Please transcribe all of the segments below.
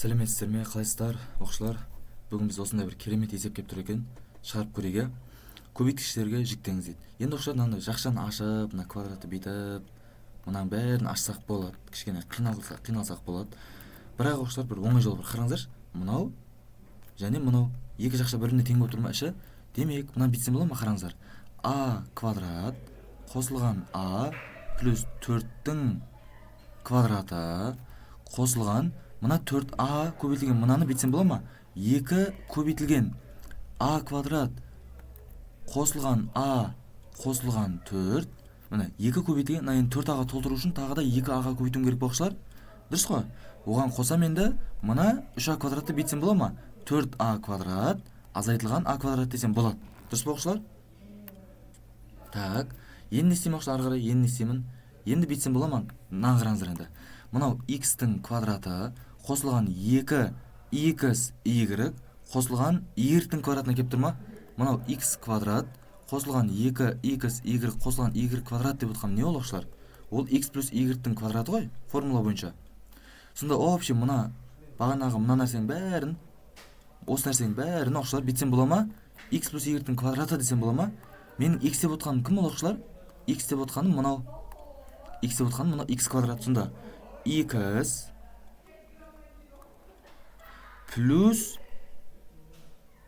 Сәлеметсіздер ме, қалайсыздар, оқушылар? Бүгін біз осындай бір керемет есеп келіп тұр екен. Шығарып көрейік. Көбейткіштерге жіктеңіз дейді. Енді оқушылар мынандай жақшаны ашып, мына квадратты бүйтіп, мынаның бәрін ашсақ болады. Кішкене қиналсақ болады. Бірақ оқушылар бір оңай жол бір қараңыздаршы. Мынау және мынау екі жақша бір-біріне тең болып тұр ма іші? Демек, мынаны бүйтсем болады ма? Қараңыздар. А квадрат қосылған а плюс 4-тің квадраты қосылған мына 4а көбейтілген мынаны бүйтсем бола ма? 2 көбейтілген а квадрат қосылған а қосылған 4. Мына 2 көбейтілген, мына енді 4аға толтыру үшін тағы да 2аға көбейтуім керек оқушылар. Дұрыс қой? Оған қосам енді мына 3а квадратты бүйтсем бола ма? 4а квадрат азайтылған а квадрат десем болады. Дұрыс па оқушылар? Так, енді не істеймін оқушылар, ары қарай енді не істеймін? Енді бүйтсем бола ма? Мынаны қараңыздар енді. Мынау x-тің квадраты қосылған 2x y қосылған y-тің квадратына келіп тұр ма? Мынау x квадрат қосылған 2x y қосылған y квадрат деп отқан не ол оқушылар? Ол x плюс y-тің квадраты ғой, формула бойынша. Сонда вообще мына бағанағы мына нәрсенің бәрін, осы нәрсенің бәрін оқушылар бүйтсем бола ма? x плюс y-тің квадраты десем бола ма? Менің x деп отқаным кім ол оқушылар? X деп отқаным мынау. X деп отқаным мынау x квадрат. Сонда x плюс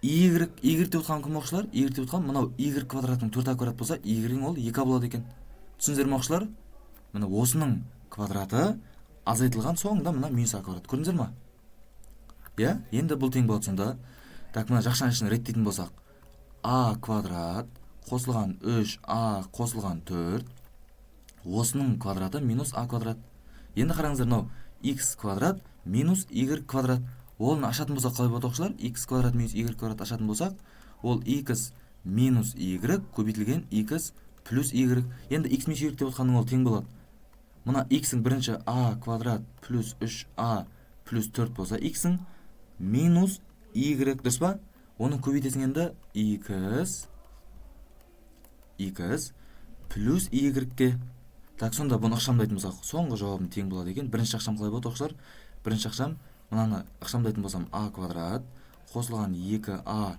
y деп отқаным кім оқушылар? Y деп отқаным мынау y квадратының 4а квадрат болса, y ол 2а болады екен. Түсіндіңіздер ме оқушылар? Мына осының квадраты азайтылған соңында мына минус а квадрат. Көрдіңіздер ма? Иә, енді бұл тең болады сонда. Так, мына жақшаның ішін реттейтін болсақ, а квадрат қосылған 3а қосылған 4. Осының квадраты минус а квадрат. Енді қараңыздар, мынау x квадрат минус y квадрат. Олны ашатын болсақ қалай болады оқушылар? X квадрат минус y квадрат ашатын болсақ, ол x минус y көбейтілген x плюс y. Енді x минус y деп отқаның ол тең болады. Мына x-ің бірінші а квадрат плюс 3а плюс 4 болса, x-ің минус y, дұрыс па? Оны көбейтесің енді x плюс y-ке. Так, сонда бұны ықшамдайтын болсақ, соңғы жауабым тең болады екен. Бірінші ақшам қалай болады оқушылар? Бірінші ақшам, мынаны ықшамдайтын болсам, а квадрат қосылған 2а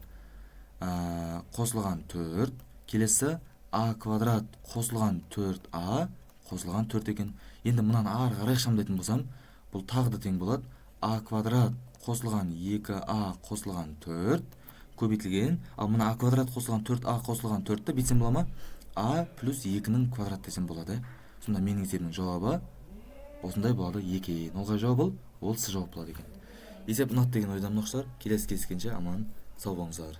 қосылған 4. Келесі а квадрат қосылған 4а қосылған 4 екен. Енді мынаны ары қарай ықшамдайтын болсам, бұл тағы да тең болады. а квадрат қосылған 2а қосылған 4 көбейтілген, ал мына а квадрат қосылған 4а қосылған 4-ті бүйтсем бола ма? а плюс 2-нің квадрат десем болады. Сонда менің есебімнің жауабы осындай болады екен. Ол қай жауап бол? Ол С жауап болады екен. Есеп ұнады деген ойдамын оқушылар. Келесі кездескенше аман сау болыңыздар.